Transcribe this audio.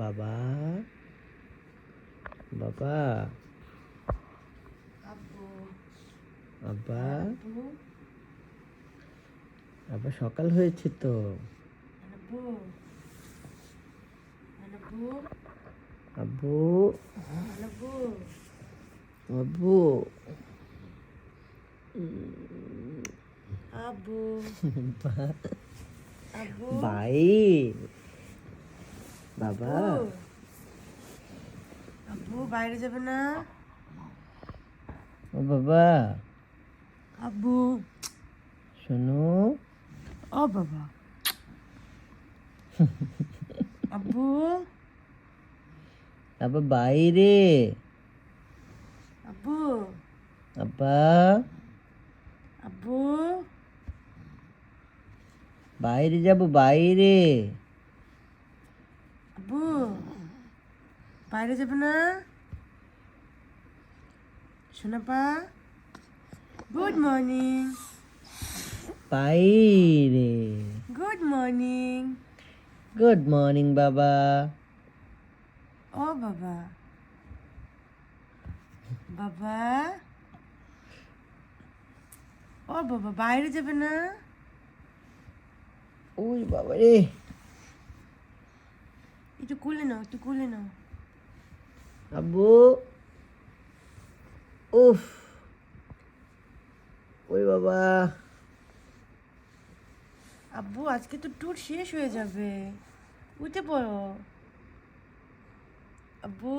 বাবা বাবা আব্বু আব্বা আব্বু আব্বা সকাল হয়েছে তো। আব্বু আব্বু আব্বু আব্বু আব্বু আব্বু আব্বু ভাই বাবা আব্বু বাইরে যাবে না? ও বাবা আব্বু শোনো ও বাবা আব্বু আব্বা বাইরে আব্বু আব্বা আব্বু বাইরে যাব বাইরে। আব্বু বাইরে যাবে না? শোনাপা গুড মর্নিং বাইরে গুড মর্নিং গুড মর্নিং বাবা। ও বাবা বাবা ও বাবা বাইরে যাবে না? ওই বাবা রে একটু কুলে নাও একটু কুলে নাও আব্বু উফ ওই বাবা আব্বু আজকে তো ট্যুর শেষ হয়ে যাবে, উঠে পড়ো আব্বু।